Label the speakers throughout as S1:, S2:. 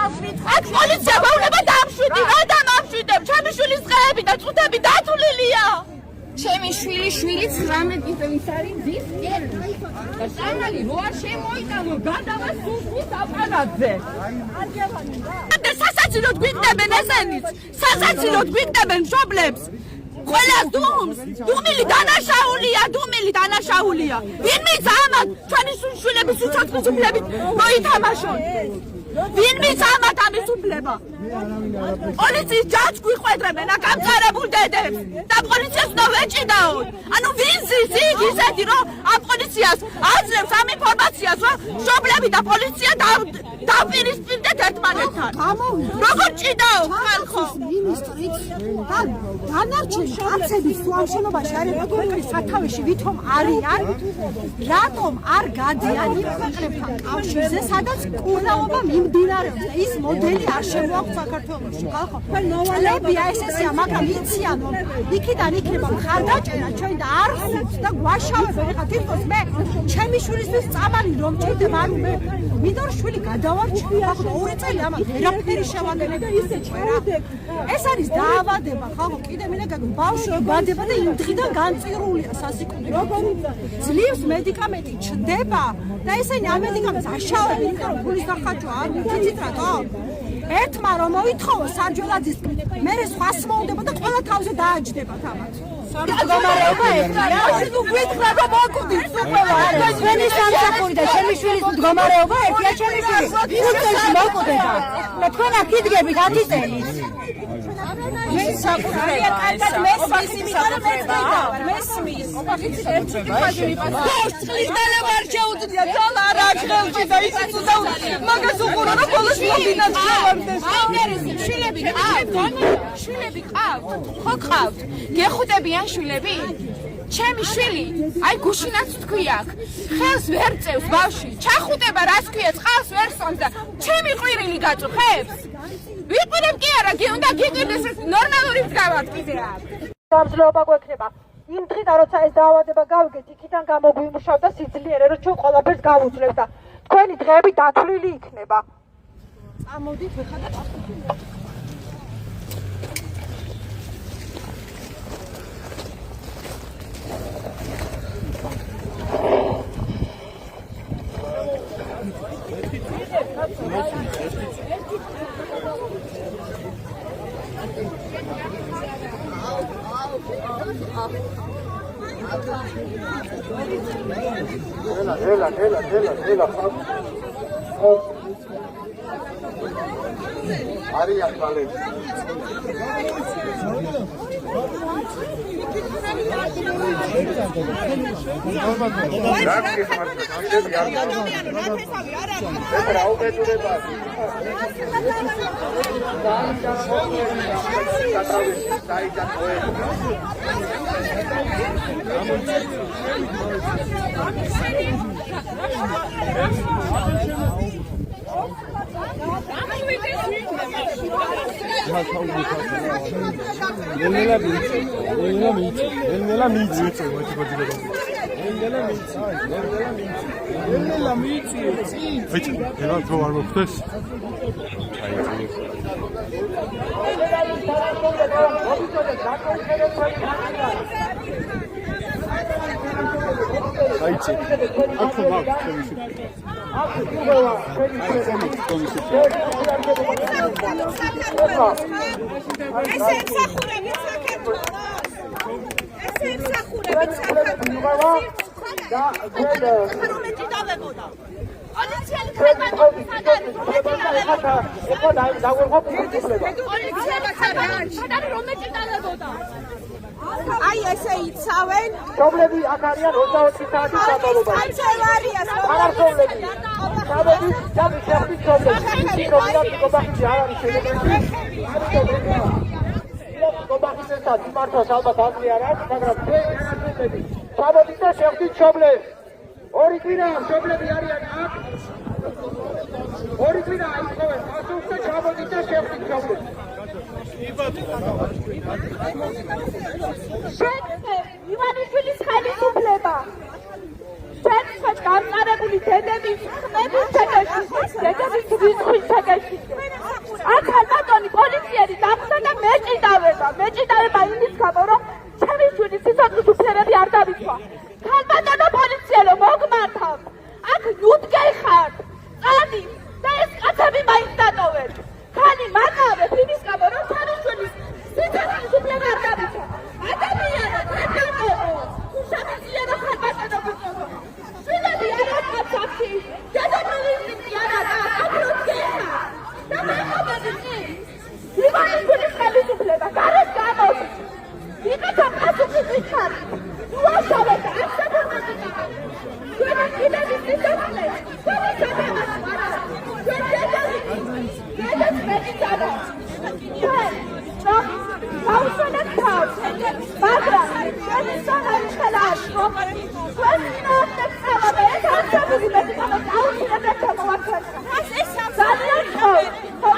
S1: აქ პოლიცია ბაუნება დამშვიდი, რა დამამშვიდებ? ჩემი შვილის დღეები და წუთები დათვლილია. ჩემი შვილი 19 წლის არის ძის ერნი. და სანალი რო არ შემოიტანო გადავა სუსტის აპარატზე. და სასაცილოდ გვიგდებენ ესენიც. სასაცილოდ გვიგდებენ მშობლებს. ყველას დუმს, დუმილი დანაშაულია. ვინ მიცამათ ჩვენი შვილების უცხოეთის უფლებით მოითამაშონ? ვინ მიცამათ ამის უფლება? პოლიციის ჯაჭვს გვიყვედრებენ აქ ამწარებულ დედებს და პოლიციას უნდა ვეჭიდაოთ. ანუ ვინ ზის იქ ისეთი რომ ამ პოლიციას აძლევს ამ ინფორმაციას რომ მშობლები და პოლიცია დაპირისპირდეთ ერთმანეთთან. როგორ ჭიდაო ხალხო?
S2: მინისტრიც და დანარჩენი კაცების თუ ამ შენობაში არის რეგულარული სათავეში ვითომ არიან, რატომ არ გადიან იმ ქვეყნებთან კავშირზე, სადაც კურნაობა მიმდინარეობს და ის მოდელი არ შემოაქვს საქართველოში. ხალხო, ნოვალებია ესეა, მაგრამ იციან რომ იქიდან იქნება მხარდაჭერა ჩვენ და არ ხუთ და გვაშავებენ. ეხლა თვითონ მე ჩემი შვილისთვის წამალი რომ ჭირდება, ანუ მე მინდა რომ შვილი გადავარჩინო. ხალხო, 2 წელი ამას ვერაფერი შევაგებია ისე ჭერა. ეს არის დაავადება, ხალხო, კიდე მინდა ბავშვი იბადება და იმ დღიდან განწირულია სასიკვდილი. ძლივს მედიკამენტი ჩდება და ესენი ამ მედიკამენტს აშავებენ, იმიტომ რომ ფულის დახაჭვა არ იცით რატო? ერთმა რომ მოითხოვოს სარჯველაძის, მერე სხვას მოუნდება და ყველა თავზე დააჯდებათ ამათ. მდგომარეობა ერთია. ნუ გვითხრა რომ მოკუდით სულ არა. ჩვენი სამსახური და ჩემი შვილის მდგომარეობა ერთია. ჩემი შვილი 5 წელს მოკუდება. და თქვენ აქ იდგებით 10 წელი. მე საკუთრებია კარგად მესმის იმიტომ რომ მესმის. ერთი კითხვაში ვიპასუხე. წყლის დალაბარ შეუძლია ძალ არ აღელში და ისიც უნდა მაგას უყურო რომ ბოლოს მოდინათ შევარდეს. შვილები ყავთ? ხო ყავთ. გეხუდებიან შვილები? ჩემი შვილი, აი გუშინაც თქვი აქ. ხელს ვერ წევს ბავშვი. ჩახუტება რას ქვია, წყალს ვერ სვამს და ჩემი ყვირილი გაწუხებს? ვიყურებ კი არა, უნდა გიყიდეს ნორმალური მსგავად კიდე აქ. გამძლეობა გვექნება. იმ დღიდან როცა ეს დაავადება გავიგეთ, იქიდან გამოგვიმუშავდა სიძლიერე, რომ ჩვენ ყველაფერს გავუძლევთ და თქვენი დღეები დათვლილი იქნება. წამოდით ეხლა და
S3: Ela. Maria Khaled.
S2: აი ესე იცავენ.
S3: მშობლები აქ არიან 24 საათი საწყობად.
S2: კანცელარიას
S3: მშობლები. მშობლები ჯამი შეხვდით მშობლები. კობახიძე არ არის შეიძლება. კობახიძესთან მიმართოს ალბათ აზრი არ აქვს, მაგრამ ჩვენ განაცხადები. მშობლები და შეხვდით მშობლებს. ორი კვირა მშობლები არიან აქ. ორი კვირა აიხოვეს პასუხს და მშობლები და შეხვდით მშობლებს.
S2: ივანიშვილის ხელისუფლება ჩვენ გამწარებული დედების ხმების ჩაკაშის, დედების ვისხვის ჩაკაშის
S1: რატომ პასუხი გითხარ? უაშავეთ, არსებობები ჩვენი კიდების სიცოცხლე, ჩვენი სამეფოს არა, ჩვენ დედას მეცადა. ჩვენ გავუსვენეთ თავს, მაგრამ ჩვენი სანამ ხელაშო, ჩვენ ნოხტებს ხალხი, ეს არსებული მედიკამენტი აუცილებლად მოახერხა. ძალიან ხომ,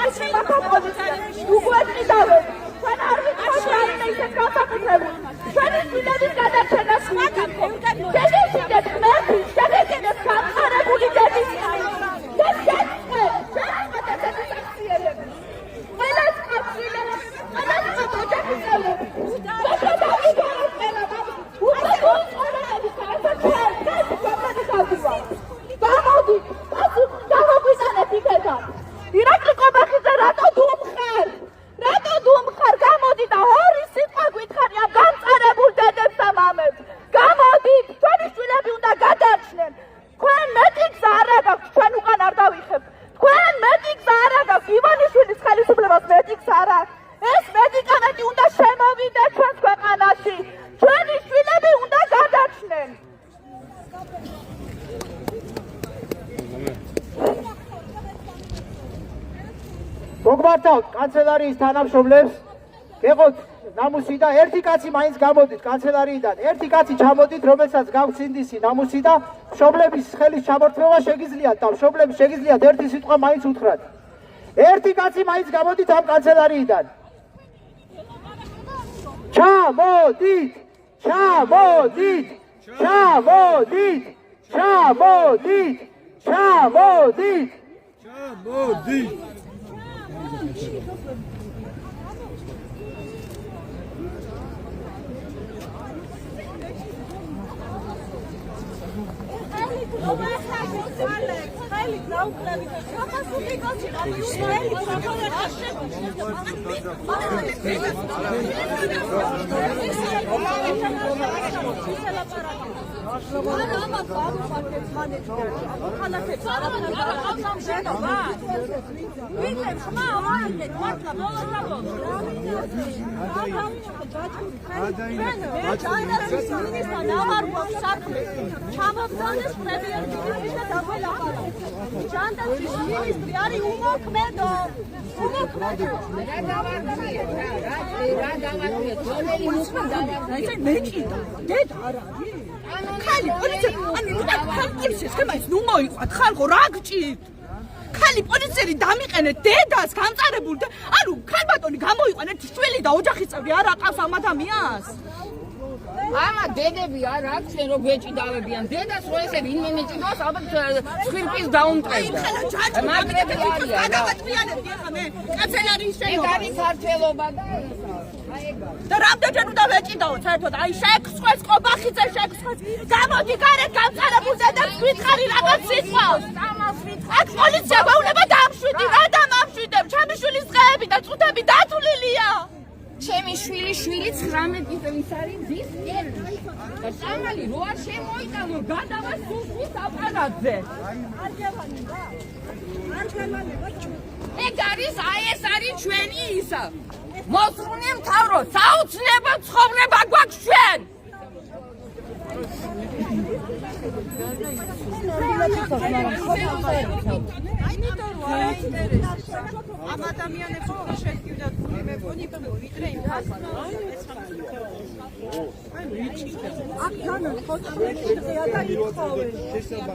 S1: ეს მაკაპოზიცია, უგვეთნიდავენ. ჩვენ არ ვიცით რაიმე ისეთ განსაკუთრებული. ჩვენი შვილების გადარჩენას ვაკეთებ. შეგეძინეთ ღმერთი, შეგეძინეთ გამყარებული დედის ხაი. და შეგეძინეთ აქციელები. ყველას აფრინებს, ყველას ოჯახის წევრები. გამოდით, გამოგვიტანეთ იქიდან. ირაკლი კობახიძე, რატო დუმხარ? რატო დუმხარ? გამოდი და ორი სიტყვა გითხარი ამ გამწარებულ დედებს და მამებს. გამოდით, ჩვენი შვილები უნდა გადარჩნენ. თქვენ მეტი გზა არ აქვს, ჩვენ უკან არ დავიხებთ. თქვენ მეტი გზა არ აქვს, ივანიშვილის ხელისუფლებას მეტი გზა არ აქვს. ეს მედიკამენტი უნდა შემოვიდეს ჩვენს ქვეყანაში. ჩვენი შვილები უნდა გადარჩნენ.
S3: მოგმართავთ კანცელარიის თანამშრომლებს, გეყოთ ნამუსი და ერთი კაცი მაინც გამოდით კანცელარიიდან. ერთი კაცი ჩამოდით, რომელსაც გაქვთ სინდისი ნამუსი და მშობლების ხელის ჩამორთმევა შეგიძლიათ და მშობლებს შეგიძლიათ ერთი სიტყვა მაინც უთხრათ. ერთი კაცი მაინც გამოდით ამ კანცელარიიდან. ჩამოდით! ჩამოდით! ჩამოდით! ჩამოდით! ჩამოდით!
S4: ჩამოდით!
S1: ხალი პოლიცია, პოლიცია ხემაის ნუ მოიყვათ ხალხო რა გჭირთ? ხალი პოლიციელი დამიყენეთ დედას გამწარებულ და ანუ ქალბატონი გამოიყვანეთ შვილი და ოჯახის წევრი არ აყავს ამ ადამიანს.
S5: ამა დედები არ აქვს რომ გვეჭიდავებიან. დედას რო ესე ვინმე მეჭიდავს, ალბათ სხირფის დაუმტყევდა.
S1: მაგრამ გადავატყიანებდი ახლა მე კანცელარიის შენობა.
S5: ეგ არის ქართველობა
S1: და რამდენჯერ უნდა ვეჭიდაო საერთოდ? აი შეგსხვეს კობახიძე შეგსხვეს. გამოდი გარეთ გამწარებულ დედას გითხარი რაღაც სიტყვას. აქ პოლიცია გვეუბნება დამშვიდი, რა დამამშვიდებ? ჩემი შვილის დღეები და წუთები დათვლილია.
S5: ჩემი შვილი 19 წლის არის ძის ერთი. და სამალი რო არ შემოიტანო გადავა სუსის აპარატზე. ეგ არის ეს არის ჩვენი ისა. მოსწრუნე მთავრო, საოცრება ცხოვრება გვაქვს ჩვენ.
S2: ამ ადამიანებს უფრო შეგვიდათ მე მგონი ვიდრე იმ აქ განა ხოთმეტი დღეა და ითხოვენ.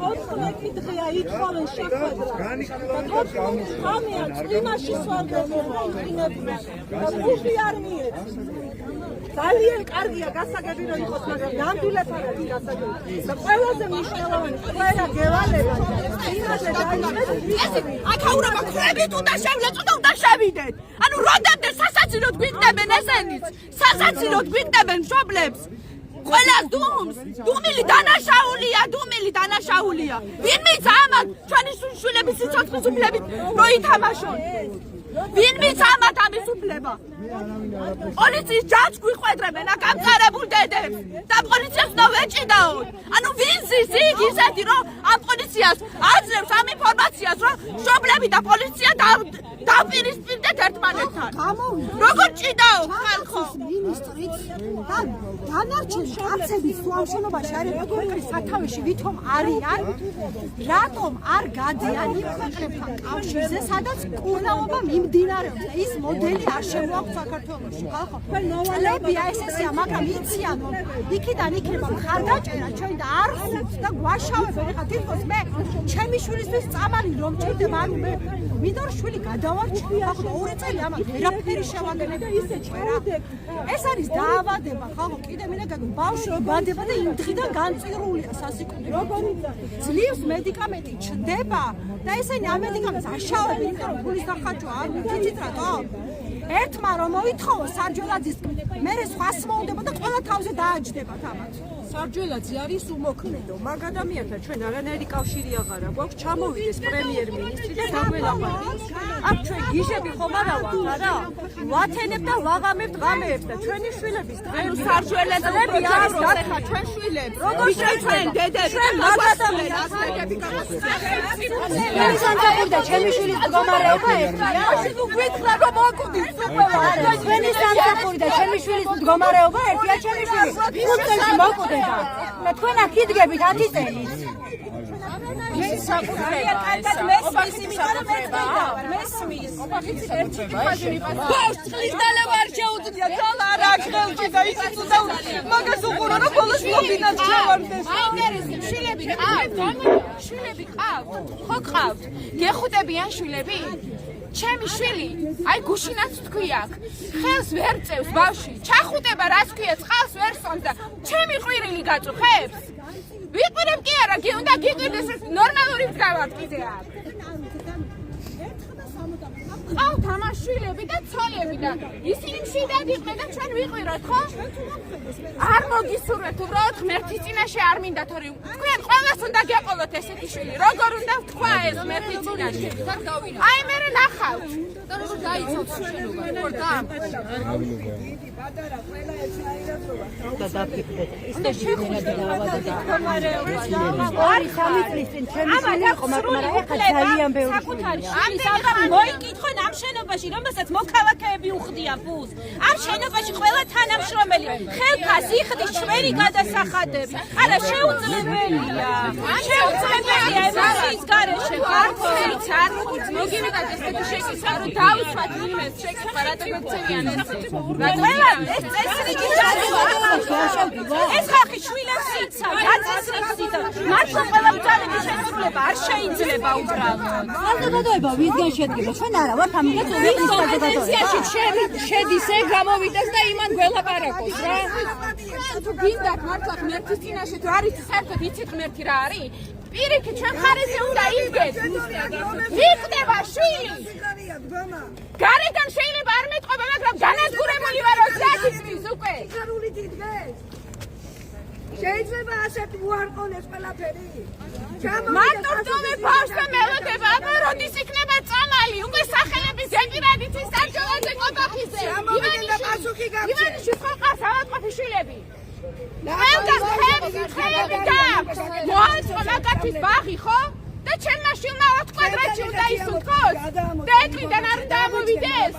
S2: ხოთმეტი დღეა ითხოვენ შეხვედრა. გამია წვიმაში სვარდნენ იყინებდნენ. და ბუხი არ მიეც. ძალიან კარგია გასაგები რომ იყოს, მაგრამ ნამდვილად არ არის გასაგები. და ყველაზე მნიშვნელოვანი ყველა გევალება იმაზე დაიწყეს.
S1: აქაურობა ხრებით უნდა შევლეწოთ და უნდა შევიდეთ. ანუ როდამდე სასაცილოდ გვიგდებენ ესენიც, სასაცილოდ გვიგდებენ მშობლებს. ყველას დუმს, დუმილი დანაშაულია. ვინ მის ამათ ჩვენი შვილების სიცოცხლის უფლებით რო ითამაშონ? ვინ მის ამათ ამის უფლება? პოლიციის ჯაჭვს გვიყვედრებენ აქ გამწარებულ დედებს და პოლიციას უნდა ვეჭიდაოთ. ანუ ვინ ზის იქ ისეთი რომ ამ პოლიციას აძლევს ამ ინფორმაციას რომ მშობლები და პოლიცია დაპირისპირდნენ მოვიდეთ ერთმანეთთან.
S2: გამოვიდეთ.
S1: როგორ ჭიდაო ხალხო?
S2: მინისტრიც და დანარჩენი კაცები თუ ამ შენობაში არის როგორი სათავეში ვითომ არიან, რატომ არ გადიან იმ ქვეყნებთან კავშირზე, სადაც კურნაობა მიმდინარეობს და ის მოდელი არ შემოაქვს საქართველოში, ხალხო. ნოვალებია ესეა, მაგრამ იციან რომ იქიდან იქნება მხარდაჭერა ჩვენ და არ ხუთ და გვაშავებენ. ეხლა თვითონ მე ჩემი შვილისთვის წამალი რომ ჭირდება, ანუ მე მინდა რომ შვილი გადავარჩინო, ხალხო, 2 წელი ამათ ვერაფერი შევაგენებ და ისე ჭერა. ეს არის დაავადება, ხალხო, კიდე მინდა გაგო ბავშვი იბადება და იმ დღიდან განწირულია სასიკვდილი. ძლივს მედიკამენტი ჩდება და ესენი ამ მედიკამენტს აშავებენ, იმიტომ რომ ფულის დახაჭვა არ მითით რატო? ერთმა რომ მოითხოვო სარჯველაძის, მე სხვას მოუნდება და ყველა თავზე დააჯდებათ ამათ.
S6: სარჯველაძე არის უმოქმედო, მაგ ადამიანთან ჩვენ არანაირი კავშირი აღარ აქვს, ჩამოვიდეს პრემიერ-მინისტრი და დაგველაპარაკოს. აქ ჩვენ გიჟები ხომ არა ვართ, არა? ვათენებ და ვაღამებთ ღამეებს და ჩვენი შვილების დღეები
S1: სარჯველაძეები არის დათხრა ჩვენ შვილებს. როგორ ჩვენ დედები
S6: ჩვენ მაგათამი
S2: ეს ანთაბურდა ჩემი შვილის მდგომარეობა ერთია.
S1: თუ გვითხრა რომ მოგდით
S2: ჩვენი სამსახური და ჩემი შვილის მდგომარეობა ერთია, ჩემი შვილი 5 წელს მოკვდება და თქვენ აქ იდგებით 10 წელიც.
S1: წყლის დალევა არ შეუძლია ძალა არ აქვს ხელში და ისიც უნდა მაგას უყურო რომ ბოლოს ლობინად ჩავარდეს.
S5: შვილები ყავთ, ხო ყავთ? გეხუტებიან შვილები? ჩემი შვილი, აი გუშინაც თქვი აქ, ხელს ვერ წევს ბავშვი, ჩახუტება რას ქვია, წყალს ვერ სვამს და ჩემი ყვირილი გაწუხებს? ვიყურებ კი არა, უნდა გიყიდეს ნორმალური მსგავად კიდე აქ. ყავთ ამას შვილები და ცოლები და ისინი მშვიდად იყვნენ და ჩვენ ვიყვიროთ, ხო? არ მოგისურვებთ, უბრალოდ ღმერთის წინაშე არ მინდა თორემ თქვენ ყველას უნდა გეყოლოთ ესეთი შვილი. როგორ უნდა ვთქვა ეს ღმერთის წინაშე? აი მე ნახავთ. და როგორ დაიცავთ შენობა, როგორ და
S2: ორი სამი წლის წინ ჩემი შვილი იყო, მაგრამ ეხლა ძალიან ბევრი შვილია.
S7: მოიკითხონ ამ შენობაში, რომელსაც მოქალაქეები უხდიან ფულს. ამ შენობაში ყველა თანამშრომელი ხელფას იხდის ჩვენი გადასახადები. არა, შეუძლებელია. შეუძლებელია ემოციის გარეშე.
S5: არც არ მოგივიდათ ესეთი შეკითხვა, რომ დავუსვათ იმეს შეკითხვა, რატომ ექცევიან ეს.
S7: ყველა ეს წესრიგი ეს ხალხი შვილებს იცავს, დაწესრიგს იცავს. მართლა ყველა ბრძანების შესრულება არ შეიძლება უბრალოდ.
S2: საზოგადოება ვისგან შედგება? ჩვენ არა ვართ ამიტომ
S5: პოზიციაში შედის ეგ გამოვიდეს და იმან გველაპარაკოს რა. თუ გინდათ მართლა ღმერთის წინაშე თუ არის საერთოდ იცით ღმერთი რა არის? პირიქით ჩვენ ხარისზე უნდა იდგეთ. მიყდება შვილი. გარედან შეიძლება არ მეტყობა, მაგრამ განადგურებული ვარ 30 წლის უკვე.
S8: შეიძლება ასეთ უარყონეს ყველაფერი.
S5: მარტო რწმუნე ბავშვს და მელოდება, აბა როდის იქნება წამალი? უკვე სახელების ზეპირად იცის სარჯელაძე ყობახიძე. ივანიშვილს ხო ყავს ავადმყოფი შვილები? ყველგან ხეები გააქვს. მოაწყო მაგათთვის ბაღი, ხო? და ჩემმა შვილმა 4 კვადრატში უნდა ისუნთქოს? და ეტლიდან არ დამოვიდეს?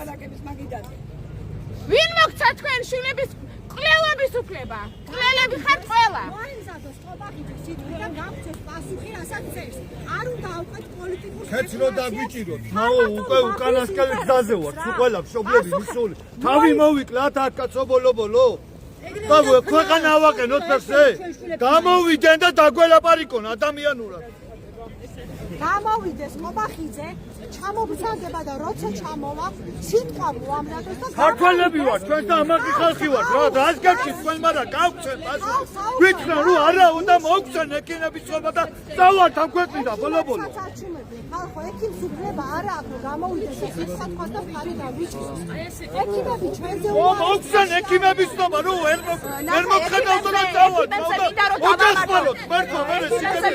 S5: ვინ მოგცა თქვენ შვილების კვლელების უფლება? კვლელები ხართ ყველა.
S4: ქეც რო დაგვიჭიროთ, ნაო უკვე უკანასკნელი გზაზე ვარ, თუ ყველა მშობლები მისული. თავი მოვიკლათ აქ კაცობოლო. და ქვეყანა ავაყენოთ ფერსე. გამოვიდენ და დაგველაპარიკონ ადამიანურად.
S2: გამოვიდეს ყობახიძე, ჩამოგზადება და როცა ჩამოვა, სიტყვა მოამზადოს და
S4: ქართველები ვართ, ჩვენ და ამაგი ხალხი ვართ, რა რას გაგჩით თქვენ, მაგრამ გავცენ პასუხი. გვითხრა რომ არა უნდა მოგცენ ექიმების წობა და წავართ ამ ქვეყნიდან ბოლო-ბოლო.
S2: ხალხო, ექიმს უფლება არა აქვს რომ გამოვიდეს და სიტყვა თქვას და ხარი დავიჭიროს. ექიმები ჩვენზე
S4: მოგცენ ექიმების წობა, რომ ვერ მოხდავთ და წავართ. მოგახმაროთ, მერტო ვერ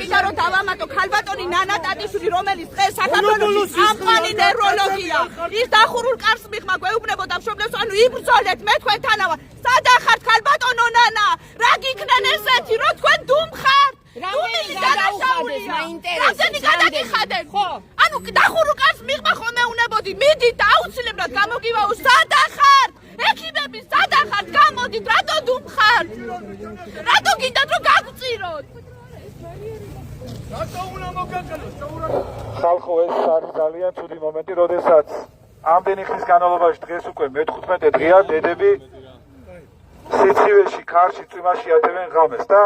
S1: მინდა რომ დავამატო ქალბატონი ნანა ტატიშვილი, რომელიც დღეს საქართველოს ამყარი ნევროლოგია. ის დახურულ კარს მიღმა გვეუბნებოდა მშობლებს, ანუ იბრძოლეთ მე თქვენთანა ვარ. სადახართ ქალბატონო ნანა? რა გიქნან ესეთი, რომ თქვენ დუმ ხართ?
S5: რამდენი გადასაულია?
S1: რამდენი გადაგიხადეთ? ხო. ანუ დახურულ კარს მიღმა ხოლმე უნებოდ გამოდით, მიდით აუცილებლად გამოგივაო, სადა ხართ? ექიმები სადა ხართ? გამოდით, რატო დუმხართ? რატო გინდათ რომ გაგწიროთ?
S9: ხალხო, ეს არის ძალიან ცუდი მომენტი, როდესაც ამდენი ხნის განმავლობაში დღეს უკვე მე-15 დღეა დედები სიცივეში, ქარში, წვიმაში ატევენ ღამეს და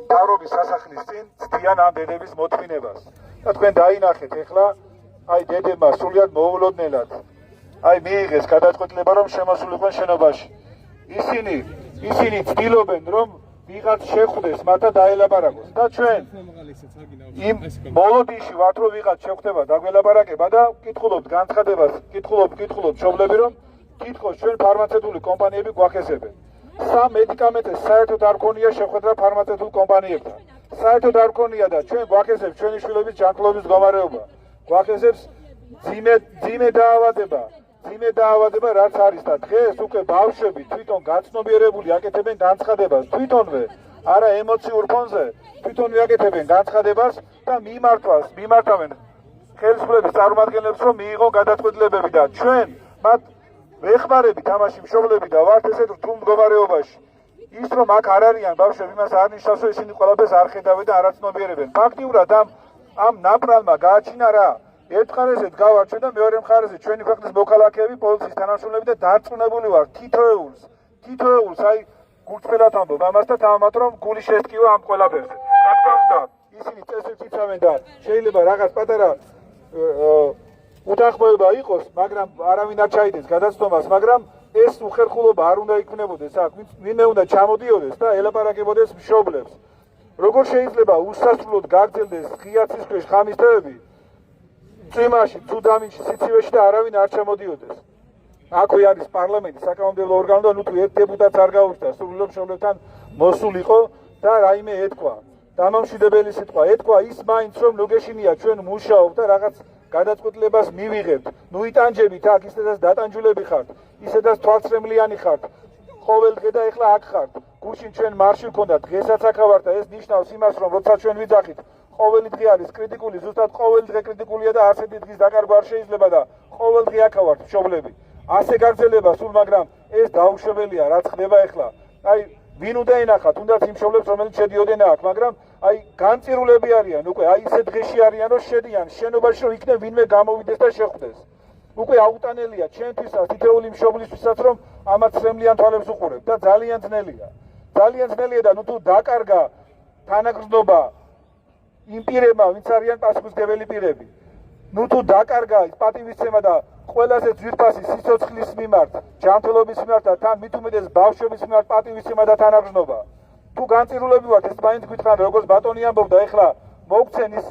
S9: მთავრობის სასახლის წინ ცდიან ამ დედების მოთმინებას. და თქვენ დაინახეთ ეხლა, აი დედებმა სულიად მოულოდნელად აი მიიღეს გადაწყვეტილება რომ შემოსულიყვნენ შენობაში. ისინი ცდილობენ რომ ვიღაც შეხვდეს მათ და დაელაპარაკოს და ჩვენ იმ მოლოდიში ვართ რომ ვიღაც შეხვდება დაგველაპარაკება და ვკითხულობთ განცხადებას, ვკითხულობთ მშობლები რომ თითქოს ჩვენ ფარმაცევტული კომპანიები გვაქესებენ. სამ მედიკამენტს საერთოდ არ ქონია შეხვედრა ფარმაცევტულ კომპანიებთან. საერთოდ არ ქონია და ჩვენ გვაქესებს ჩვენი შვილების ჯანმრთელობის მდგომარეობა. გვაქესებს ძიმე დაავადება რაც არის და დღეს უკვე ბავშვები თვითონ გაცნობიერებული აკეთებენ განცხადებას თვითონვე არა ემოციურ ფონზე თვითონვე აკეთებენ განცხადებას და მიმართავენ ხელისუფლების წარმომადგენლებს რომ მიიღონ გადაწყვეტილებები და ჩვენ მათ ვეხმარებით ამაში მშობლები და ვართ ესეთ რთულ მდგომარეობაში ის რომ აქ არ არიან ბავშვები იმას არ ნიშნავს რომ ისინი ყველაფერს არ ხედავენ და არ აცნობიერებენ ფაქტიურად ამ ნაპრალმა გააჩინა რა ერთ მხარეზე დგავართ ჩვენ და მეორე მხარეზე ჩვენი ქვეყნის მოქალაქეები, პოლიციის თანამშრომლები და დარწმუნებული ვარ თითოეულს აი გულწრფელად ამბობ ამას და თამამად რომ გული შესტკივა ამ ყველაფერზე. რა თქმა უნდა, ისინი წესებს იცავენ და შეიძლება რაღაც პატარა უთანხმოება იყოს, მაგრამ არავინ არ ჩაიდეს გადაცნობას, მაგრამ ეს უხერხულობა არ უნდა იქნებოდეს აქ. ვინმე უნდა ჩამოდიოდეს და ელაპარაკებოდეს მშობლებს. როგორ შეიძლება უსასრულოდ გაგრძელდეს ღია ცისქვეშ ხამის თვეები? წვიმაში, ცუდამინში, სიცივეში და არავინ არ ჩამოდიოდეს. აქვე არის პარლამენტი, საკანონმდებლო ორგანო და ნუ თუ ერთ დეპუტატს არ გაუჩნდა, სრულიად მშობლებთან მოსულიყო და რაიმე ეთქვა. დამამშვიდებელი სიტყვა ეთქვა ის მაინც რომ ნუგეშინია ჩვენ მუშაობ და რაღაც გადაწყვეტილებას მივიღებთ. ნუ იტანჯებით აქ, ისედაც დატანჯულები ხართ, ისედაც თვალწრემლიანი ხართ. ყოველ დღე და ეხლა აქ ხართ. გუშინ ჩვენ მარში ვქონდა, დღესაც აქ ვართ და ეს ნიშნავს იმას რომ როცა ჩვენ ვიძახით ყოველი დღე არის კრიტიკული, ზუსტად ყოველი დღე კრიტიკულია და ასეთი დღის დაკარგვა არ შეიძლება და ყოველ დღე აქ ვართ მშობლები. ასე გაგრძელება სულ, მაგრამ ეს დაუშვებელია, რაც ხდება ეხლა. აი, ვინ უნდა ენახათ, თუნდაც იმ მშობლებს, რომელიც შედიოდნენ აქ, მაგრამ აი, განწირულები არიან უკვე, აი ისე დღეში არიან, რომ შედიან შენობაში, რომ იქნებ ვინმე გამოვიდეს და შეხვდეს. უკვე აუტანელია ჩვენთვისაც, თითოეული მშობლისთვისაც, რომ ამათ სრემლიან თვალებს უყურებთ და ძალიან ძნელია. ძალიან ძნელია და ნუ თუ დაკარგა თანაგრძნობა იმ პირებმა, ვინც არიან პასუხისმგებელი პირები. ნუ თუ დაკარგა პატივისცემა და ყველაზე ძვირფასი სიცოცხლის მიმართ, ჯანმრთელობის მიმართ და თან მით უმეტეს ბავშვების მიმართ პატივისცემა და თანაგრძნობა. თუ განწირულები ვართ, ეს მაინც გითხრათ, როგორც ბატონი ამბობდა, ეხლა მოგცენ ის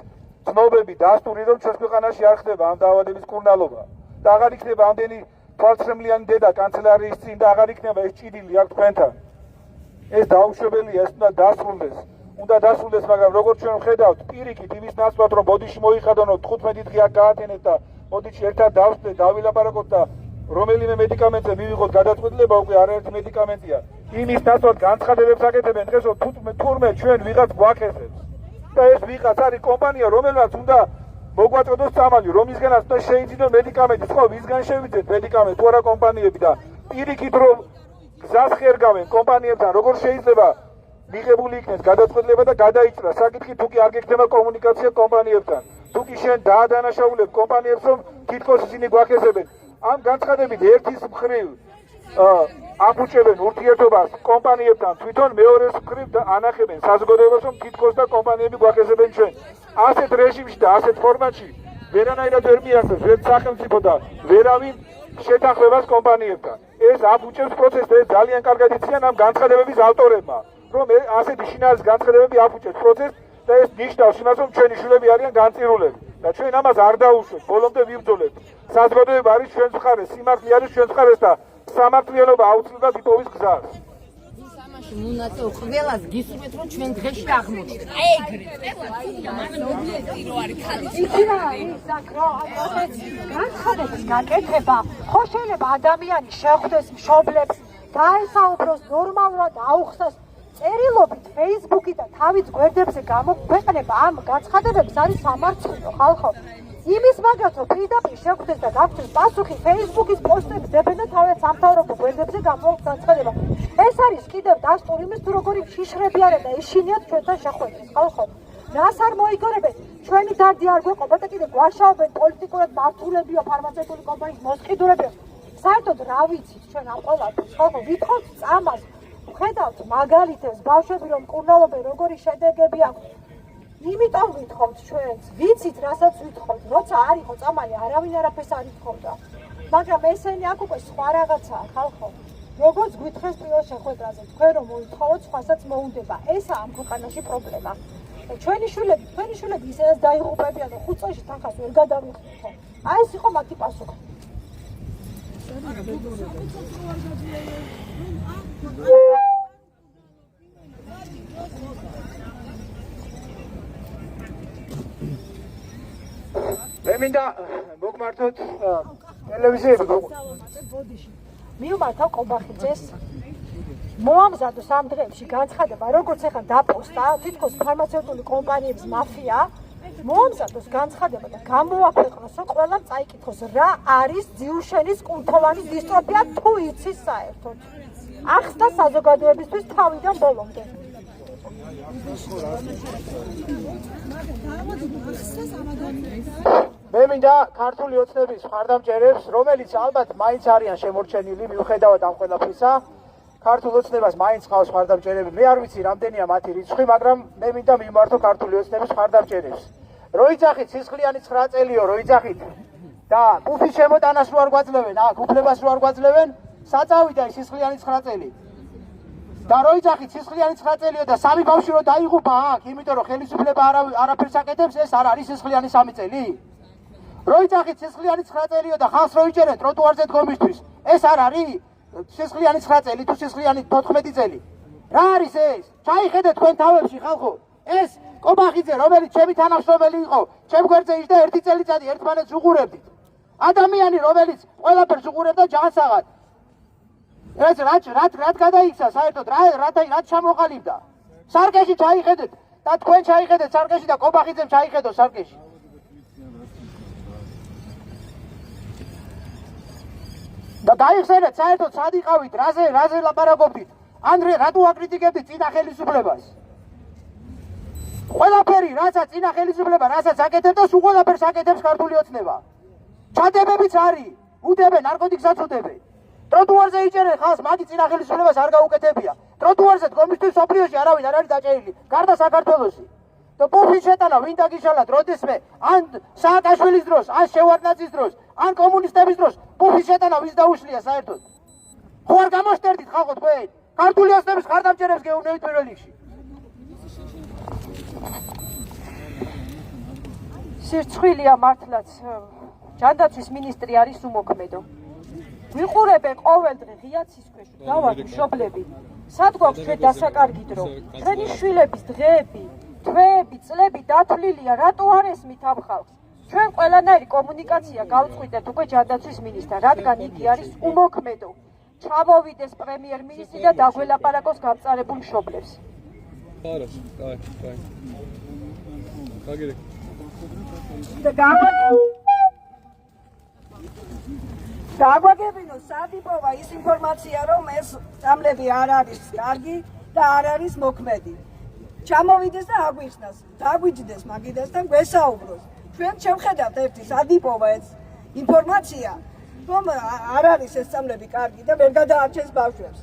S9: ცნობები, დასტური, რომ ჩვენს ქვეყანაში არ ხდება ამ დაავადების კურნალობა. და აღარ იქნება ამდენი თვალწრემლიანი დედა კანცელარიის წინ და აღარ იქნება ეს ჭიდილი აქ თქვენთან. ეს დაუშვებელია, ეს უნდა დასრულდეს, მაგრამ როგორც ჩვენ ვხედავთ, პირიქით იმის ნაცვლად რომ ბოდიში მოიხადონოთ 15 დღე აქ გაათენეთ და ბოდიში ერთად დავსვდეთ, დავილაპარაკოთ და რომელიმე მედიკამენტზე მივიღოთ გადაწყვეტილება, უკვე არაერთი მედიკამენტია. იმის ნაცვლად განცხადებებს აკეთებენ დღეს, რომ თურმე ჩვენ ვიღაც გვაქესებს. და ეს ვიღაც არის კომპანია, რომელმაც უნდა მოგვაწოდოს წამალი, რომისგანაც უნდა შეიძინონ მედიკამენტი, ხო, ვისგან შევიძეთ მედიკამენტი, თუ არა კომპანიები და პირიქით რომ გზას ხერგავენ კომპანიებთან, როგორ შეიძლება მიღებული იქნეს გადაწყვეტილება და გადაიჭრა საკითხი თუ კი არ გექნება კომუნიკაცია კომპანიებთან. თუ კი შენ დაადანაშაულებ კომპანიებს რომ თითქოს ისინი გვაქესებენ. ამ განცხადებით ერთის მხრივ აფუჭებენ ურთიერთობას კომპანიებთან, თვითონ მეორეს მხრივ ანახებენ საზოგადოებას რომ თითქოს და კომპანიები გვაქესებენ ჩვენ. ასეთ რეჟიმში და ასეთ ფორმატში ვერანაირად ვერ მიაღწევს ვერც სახელმწიფო და ვერავინ შეთანხმებას კომპანიებთან. ეს აფუჭებს პროცესს და ეს ძალიან კარგად იციან ამ განცხადებების ავტორებმა. რომ ასეთი შინაარის განცხადებები აფუჭებს პროცესს და ეს ნიშნავს იმას, რომ ჩვენი შვილები არიან განწირულები და ჩვენ ამას არ დაუშვებთ, ბოლომდე ვიბრძოლებთ. საზოგადოება არის ჩვენს მხარეს, სიმართლე არის ჩვენს მხარეს და სამართლიანობა აუცილებლად იპოვის გზას.
S10: სამაში მონაწილე ყველას გისურვებთ, რომ ჩვენ დღეში აღმოჩნდეთ.
S2: განცხადების გაკეთება, ხო შეიძლება ადამიანი შეხვდეს მშობლებს, დაესაუბროს ნორმალურად, აუხსნას წერილობით Facebook-ი და თავის გვერდებზე გამოგვეყნება ამ განცხადებებს არის სამართლო ხალხო. იმის მაგათო პირდაპირ შეხვდეს და გაგვრეს პასუხი Facebook-ის პოსტების დებენ და თავის სამთავრობო გვერდებზე გამოაქვს განცხადება. ეს არის კიდევ დასტური იმის თუ როგორი შიშრები არიან და ეშინიათ ჩვენთან შეხვედრას, ხალხო. რას არ მოიგონებენ? ჩვენი დარდი არ გვეყობა და კიდევ გვაშავებენ პოლიტიკურად მართულებიო, ფარმაცევტული კომპანიის მოსყიდურებიო. საერთოდ რა ვიცით ჩვენ ამ ყველაფერს, ხალხო, ვითხოვთ წამას. ხედავთ მაგალითებს, ბავშვები რომ მკურნალობენ, როგორი შედეგები აქვს. იმიტომ ვითხოვთ ჩვენც, ვიცით რასაც ვითხოვთ, როცა არ იყო წამალი, არავინ არაფერს არ ითხოვდა. მაგრამ ესენი აქ უკვე სხვა რაღაცაა, ხალხო. როგორც გვითხრეს პირველ შეხვედრაზე, თქვენ რომ მოითხოვოთ, სხვასაც მოუნდება. ესაა ამ ქვეყანაში პრობლემა. ჩვენი შვილები ისედაც დაიღუპებიან და 5 წელში თანხას ვერ გადავიხდით. აი ეს იყო მათი პასუხი.
S3: მე მინდა მოგმართოთ ტელევიზიები
S2: მივმართავ ყობახიძეს მოამზადოს ამ დღეებში განცხადება, როგორც ახლა დაპოსტა, თითქოს ფარმაცევტული კომპანიების მაფია, მოამზადოს განცხადება და გამოაქვეყნოს, რომ ყველამ წაიკითხოს, რა არის ძიუშენის კუნთოვანი დისტროფია თუ იცის საერთოდ. ახსნა საზოგადოებისთვის თავიდან ბოლომდე.
S3: მე მინდა ქართული ოცნების მხარდამჭერებს, რომელიც ალბათ მაინც არიან შემორჩენილი მიუხედავად ამ ყველაფრისა, ქართულ ოცნებას მაინც ყავს მხარდამჭერები. მე არ ვიცი რამდენია მათი რიცხვი, მაგრამ მე მინდა მიმართო ქართული ოცნების მხარდამჭერებს. როიძახით სისხლიანი 9 წელიო, როიძახით და პუფის შემოტანას რო არ გვაძლევენ, აქ უფლებას რო არ გვაძლევენ, საწავიდა ის სისხლიანი 9 წელი. და როიძახით სისხლიანი 9 წელიო და 3 ბავშვი რო დაიღუპა აქ, იმიტომ რომ ხელისუფლება არაფერს აკეთებს, ეს არ არის სისხლიანი 3 წელი. როიძახით სისხლიანი 9 წელიო და ხალხს რო იჭერენ ტროტუარზე დგომისთვის, ეს არ არის სისხლიანი 9 წელი თუ სისხლიანი 14 წელი. რა არის ეს? ჩაიხედეთ თქვენ თავებში, ხალხო. ეს ყობახიძე, რომელიც ჩემი თანამშრომელი იყო, ჩემ გვერდზე იჯდა 1 წელიწადი ერთმანეთს უყურებდით. ადამიანი, რომელიც ყველაფერს უყურებდა ჯანსაღად. ეს რაც გადაიქცა საერთოდ, რაც ჩამოყალიბდა. სარკეში ჩაიხედეთ და თქვენ ჩაიხედეთ სარკეში და ყობახიძემ ჩაიხედო სარკეში. და დაიხსენეთ საერთოდ სად იყავით, რაზე ლაპარაკობდით. ანდრე რატო აკრიტიკებდით წინა ხელისუფლებას? ყველაფერი, რასაც წინა ხელისუფლება, რასაც აკეთებდა, სულ ყველაფერს აკეთებს ქართული ოცნება. ჩადებებიც არის, უდებენ, ნარკოტიკსაც უდებენ. ტროტუარზე იჭერენ ხალხს, მაგი წინა ხელისუფლებას არ გაუკეთებია. ტროტუარზე დგომისთვის სოფლიოში არავინ არ არის დაჭერილი, გარდა საქართველოსი. და პუფის შეტანა ვინ დაგიშალათ, როდესმე ან სააკაშვილის დროს, ან შევარდნაძის დროს, ან კომუნისტების დროს, პუფის შეტანა ვის დაუშლია საერთოდ? ხო არ გამოშტერდით ხალხო თქვენ? ქართული ოცნების მხარდამჭერებს გეუბნებით პირველ რიგში.
S6: სირცხვილია მართლაც, ჯანდაცვის მინისტრი არის უმოქმედო. ვიყურებენ ყოველდღე ღიაცის ქვეშ, დავართ მშობლები. სად გვაქვს ჩვენ დასაკარგი დრო? ჩვენი შვილების დღეები, თვეები, წლები დათვლილია, რატო არ ესმით ამ ხალხს? ჩვენ ყველანაირი კომუნიკაცია გავწყვიტეთ უკვე ჯანდაცვის მინისტრთან, რადგან იგი არის უმოქმედო. ჩამოვიდეს პრემიერ-მინისტრი და დაგველაპარაკოს გამწარებულ მშობლებს.
S8: დაგვაგებინოს სად იპოვა ის ინფორმაცია, რომ ეს წამლები არ არის კარგი და არ არის მოქმედი. ჩამოვიდეს და აგვიხსნას, დაგვიჯდეს მაგიდასთან გვესაუბროს. ჩვენ შევხედავთ ერთი სად იპოვა ეს ინფორმაცია, რომ არ არის ეს წამლები კარგი და ვერ გადაარჩენს ბავშვებს.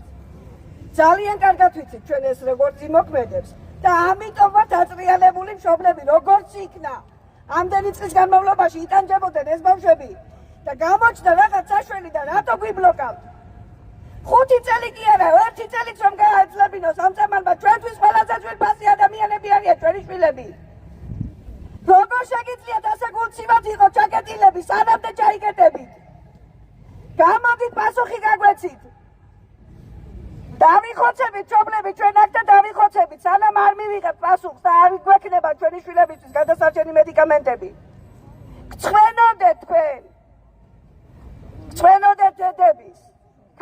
S8: ძალიან კარგად ვიცით ჩვენ ეს როგორც იმოქმედებს და ამიტომ ვართ აწრიალებული მშობლები, როგორც იქნა. ამდენი წლის განმავლობაში იტანჯებოდნენ ეს ბავშვები და გამოჩნდა რაღაც საშველი და რატო გვიბლოკავთ? 5 წელი კი არა, 1 წელიც რომ გააძლებინოს ამ წამალმა, ჩვენთვის ყველაზე ძვირფასი ადამიანები არიან ჩვენი შვილები. როგორ შეგიძლიათ ასე გულწივად იყო ჩაკეტილები, სანამდე ჩაიკეტებით? გამოდით პასუხი გაგვეცით. დავიხოცებით მშობლები ჩვენ აქ და დავიხოცებით, სანამ არ მივიღებთ პასუხს და არ გვექნება ჩვენი შვილებისთვის გადასარჩენი მედიკამენტები. გწვენოდეთ თქვენ. გწვენოდეთ დედების,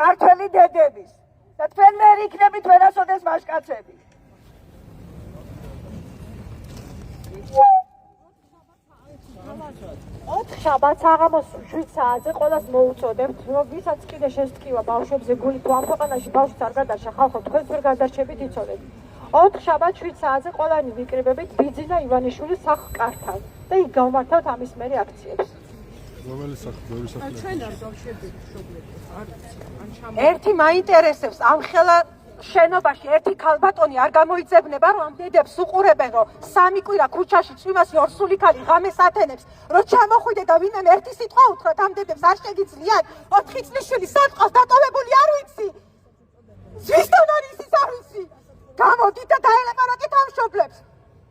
S8: ქართველი დედების და თქვენ ვერ იქნებით ვერასოდეს ვაჟკაცები.
S2: 4 შაბათს აღამოს 7 საათზე ყველას მოუწოდებთ, რომ ვისაც კიდე შესტკივა ბავშვებზე გული თუ ამ ქვეყანაში ბავშვს არ გადარჩა, ხალხო თქვენს ვერ გადარჩებით იცოდეთ. 4 შაბათს 7 საათზე ყველანი ვიკრიბებით ბიძინა ივანიშვილის სახლ-კართან და იქ გავმართავთ ამის მერე აქციებს.
S11: რომელი სახლი?
S6: ჩვენ არ გავშებდით მშობლებს.
S2: ერთი მაინტერესებს ამ ხელა შენობაში ერთი ქალბატონი არ გამოიძებნება რომ ამ დედებს უყურებენ რომ 3 კვირა ქუჩაში წვიმას ორსული ქალი ღამეს ათენებს რომ ჩამოხვიდე და ვინმე ერთი სიტყვა უთხრათ ამ დედებს არ შეგიძლიათ 4 წლის შვილი სათყავს დატოვებული არ ვიცი ზვისთან არის ის არ ვიცი გამოდით და დაელაპარაკეთ ამ მშობლებს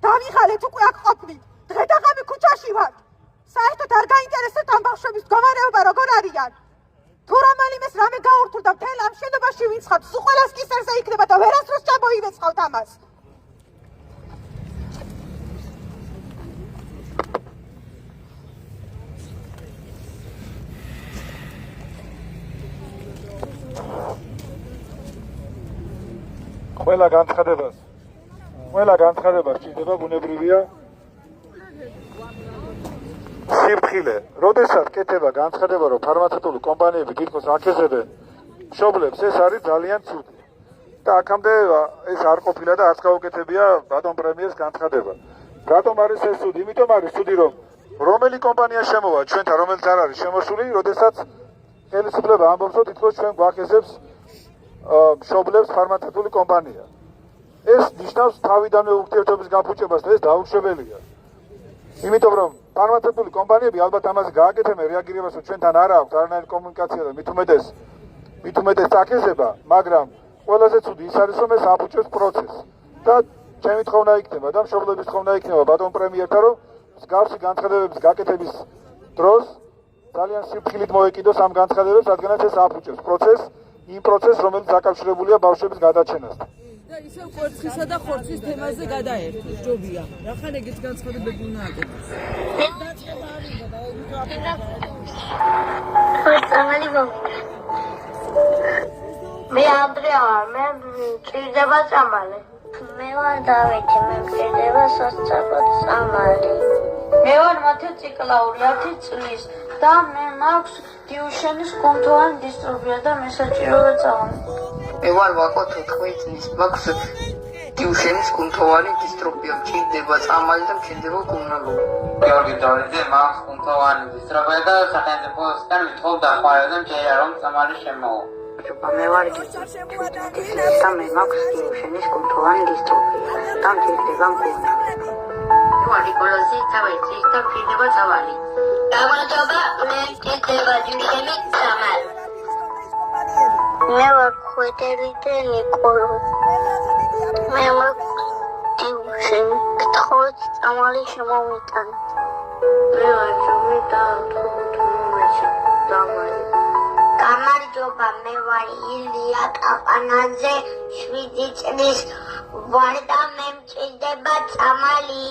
S2: დავიღალეთ უკვე აქ ყოფნით დღე და ღამე ქუჩაში ვართ საერთოდ არ გაინტერესებთ ამ ბავშვების მდგომარეობა როგორ არიან თუ რომელიმეს რამე გაურთულდა მთელ ამ შენობაში ვინცხავთ, სულ ყველას კისერზე იქნება და ვერასდროს ჩამოივეწყავთ ამას.
S9: ყველა განცხადებას ჭირდება ბუნებრივია სიფრთხილე. როდესაც კეთება განცხადება, რომ ფარმაცევტული კომპანიები თითქოს აქეზებენ მშობლებს, ეს არის ძალიან ცუდი. და აქამდე ეს არ ყოფილა და არც გაუკეთებია ბატონ პრემიერს განცხადება. რატომ არის ეს ცუდი? იმიტომ არის ცუდი, რომ რომელი კომპანია შემოვა ჩვენთან, რომელიც არ არის შემოსული, როდესაც ხელისუფლება ამბობს, რომ თითქოს ჩვენ გვაქეზებს მშობლებს ფარმაცევტული კომპანია. ეს ნიშნავს თავიდანვე ურთიერთობის გაფუჭებას და ეს დაუშვებელია. იმიტომ რომ ფარმაცევტული კომპანიები ალბათ ამაზე გააკეთებენ რეაგირებას, რომ ჩვენთან არ აქვს არანაირი კომუნიკაცია და მით უმეტეს წაქეზება, მაგრამ ყველაზე ცუდი ის არის, რომ ეს აფუჭებს პროცესს. და ჩემი თხოვნა იქნება და მშობლების თხოვნა იქნება ბატონ პრემიერთან, რომ მსგავსი განცხადებების გაკეთების დროს ძალიან სიფრთხილით მოეკიდოს ამ განცხადებებს, რადგანაც ეს აფუჭებს პროცესს, იმ პროცესს, რომელიც დაკავშირებულია ბავშვების გადარჩენასთან.
S6: და ისევ კვერცხისა და ხორცის თემაზე გადაერთოს, ჯობია. რახან ეგეთ განცხადებები უნდა აკეთოს.
S12: მე ანდრია ვარ, მე ჭირდება წამალი. მე ვარ დავითი, მე ჭირდება სასწავლო წამალი. მე ვარ მათე ციკლაური, 10 წლის და მე მაქვს დიუშენის კუნთოვანი დისტროფია და მე საჭიროა წამალი.
S13: მე ვარ ვაკო 4 წლის, მაქვს დიუშენის კუნთოვანი დისტროფია, მჭირდება წამალი და მჭირდება კუნალობა.
S14: გიორგი დავითი, მაქვს კუნთოვანი დისტროფია და სახელმწიფოსგან ვითხოვდა ხმარა და მჭირია რომ წამალი შემოვა.
S13: მე ვარ და მე მაქვს დიუშენის კუნთოვანი დისტროფია და მჭირდება კუნალობა.
S12: მე ვარ ნიკოლოზი, 3 წლის და მჭირდება წამალი. გამარჯობა, მე მჭირდება დიუშენის წამალი. მე ვარ ხვედერი და ნიკოლოზი. მე მაქვს დიუშენი, გთხოვთ წამალი შემოვიტანეთ. მე ვარ ჯომი და წამალი. გამარჯობა, მე ვარ ილია კაპანაძე, 7 წლის ვარ და მე მჭირდება წამალი.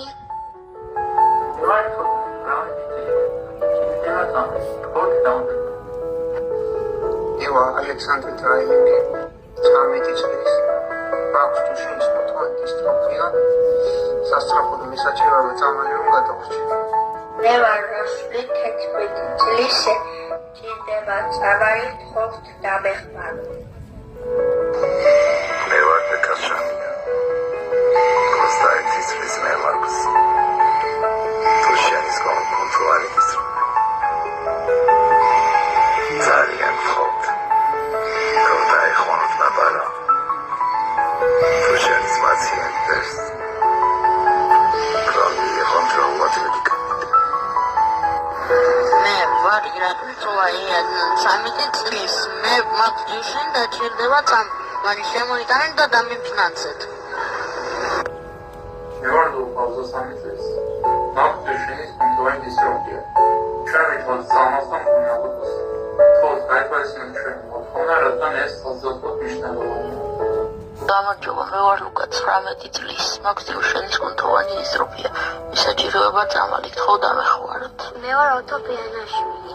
S13: ევა ალექსანდრე ტრაილერი, 19 წლის, მაქვს დიუშენის კუნთოვანი დისტროფია, სასწრაფოდ მისაჭიროა წამალი რომ გადავრჩი.
S12: მე ვარ როსლი, 16 წლის, მჭირდება წამალი, გთხოვთ დამეხმაროთ.
S15: მე ვარ ბეკაშანია, 21 წლის, მე მაქვს დიუშენის კუნთოვანი დისტროფია. ძალიან გთხოვთ, რომ დაეხმაროთ ლაპარა დიუშენის პაციენტებს, რომ მიიღოთ მედიკამენტი.
S12: მე ვარ ირაკლი წოლაია, 13 წლის, მე მაქვს დიუშენი და ჭირდება წამალი, შემოიტანეთ და დამიფინანსეთ.
S14: მე ვარ ლუპაუზა 3 წლის, მაქვს დიუშენის კუნთოვანი დისტროფია. ჩვენ ვითხოვთ წამალს და კუნალობას. თქოს გაიყვანეთ ჩვენი მოთხოვნა, რადგან ეს საზოგადოებრივ მნიშვნელოვანია.
S12: გამარჯობა, მე ვარ ლუკა, 19 წლის, მაქვს დიუშენის კუნთოვანი დისტროფია. მისაჭიროება წამალი, გთხოვთ დამეხმაროთ. მე ვარ ოთო პიანაშვილი,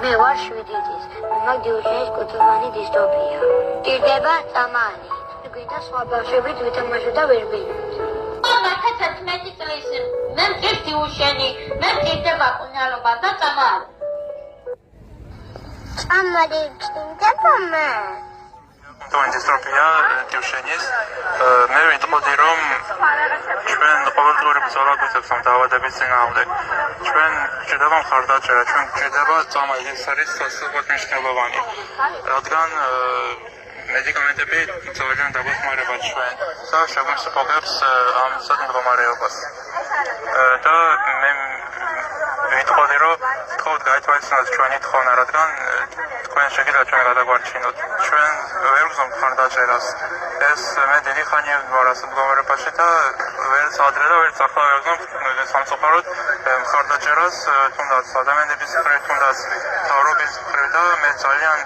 S12: მე ვარ 7 წლის, მაქვს დიუშენის კუნთოვანი დისტროფია. ჭირდება წამალი. გვინდა სხვა ბავშვებით ვითამაშოთ და ვერ ვიგებთ. 11 წლის მე მჭირდი უშენი, მე მჭირდება ყუნალობა და წამალი. წამალი მჭირდება მე.
S14: Toen distrofia diușenis, me ვიტყოდი რომ ჩვენ ყოველდღიური ბრძოლაგությունებს ამ დაავადების წინააღმდეგ ჩვენ გვჭირდება მხარდაჭერა, ჩვენ გვჭირდება წამალი, ეს არის სასწრაფოდ მნიშვნელოვანი, რადგან მედიკამენტები ძალიან დაგვეხმარება ჩვენ და შეგვიმსახურებს ამ მდგომარეობას და მე ვიტყოდი რომ თქო გაითვალისწინოთ ჩვენი თხოვნა, რადგან თქვენ შეგიძლიათ ჩვენ გადაგვარჩინოთ, ჩვენ ვერ ვგზავთ მხარდაჭერას, ეს მე დიდი ხანია ვარ ასეთ მდგომარეობაში და ვერც ადრე და ვერც ახლა ვერ ვგზავთ სამწუხაროდ მხარდაჭერას, თუნდაც ადამიანების მხრიდან, თუნდაც მთავრობის მხრიდან და მე ძალიან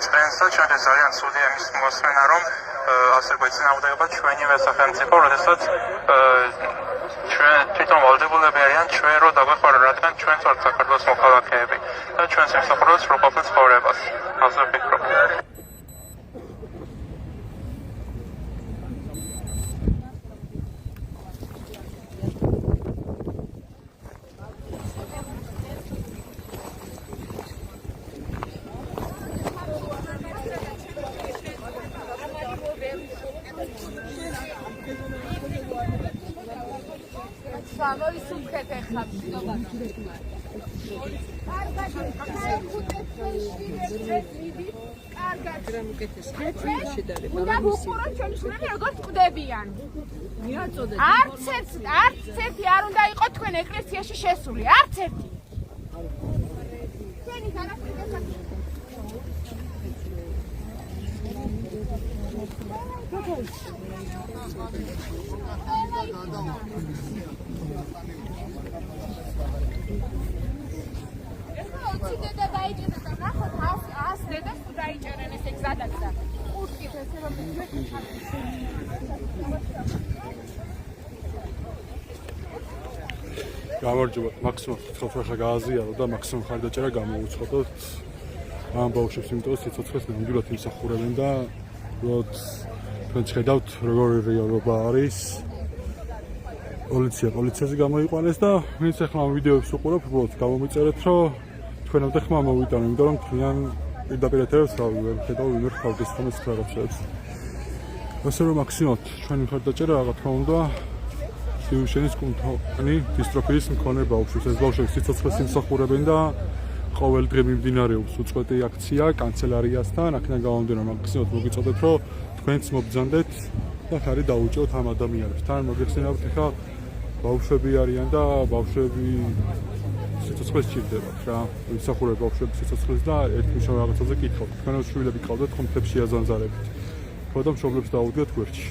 S14: წენს და ჩვენთვის ძალიან ცუდია იმის მოსმენა, რომ ასე გვეწინააღმდეგება ჩვენივე სახელმწიფო, როდესაც ჩვენ თვითონ ვალდებულები არიან ჩვენ რო დაგვეხმაროთ, რადგან ჩვენ ვართ საქართველოს მოქალაქეები და ჩვენს იმსახურებს რო ყოფილ ცხოვრებას. ასე ვფიქრობ.
S5: უნდა ვუყუროთ ჩვენი შვილები როგორ წვდებიან. არც ერთი არ უნდა იყოს თქვენ ეკლესიაში შესული, არც ერთი. ჩვენი განაცხადება დედა დაიჭერა და ნახოთ 100 დედას თუ დაიჭერენ ეს ეგზადაც და ყურკით ესე რომ
S11: გამარჯობა, მაქსიმუმ ხალხი გააზიარო და მაქსიმუმ ხარდაჭერა გამოუცხადოთ ამ ბავშვებს, იმიტომ რომ სიცოცხლეს ნამდვილად იმსახურებენ და თქვენ შეხედავთ როგორი რეალობა არის. პოლიციაზე გამოიყვანეს და ვინც ახლა ამ ვიდეოებს უყურებ, უბრალოდ გამომიწერეთ, რომ თქვენამდე ხმა მოვიტანო, იმიტომ რომ თქვენ პირდაპირ ეთერებს ვერ ხედავ ვინ ხავთ ეს ხომის ფერაფშებს. ასე რომ მაქსიმუმ ჩვენი ხარდაჭერა რა თქმა უნდა დიუშენის კუნთოვანი დისტროფიის მქონე ბავშვებს. ეს ბავშვები სიცოცხლეს იმსახურებენ და ყოველდღე მიმდინარეობს უწყვეტი აქცია კანცელარიასთან, აქედან გამომდინარე მაქსიმუმ მოგიწოდეთ, რომ თქვენც მობრძანდეთ და ხარი დაუჭოთ ამ ადამიანებს. თან მოგეხსენებათ ახლა ბავშვები არიან და ბავშვები სიცოცხლეს ჭირდებათ რა. ვისახურებ ბავშვების სიცოცხლეს და ერთ მნიშვნელოვან რაღაცაზე კითხავთ. თქვენო შვილები ყავდათ ხომ მთებში აზანზარებით. ხოდა მშობლებს დაუდგათ გვერდში.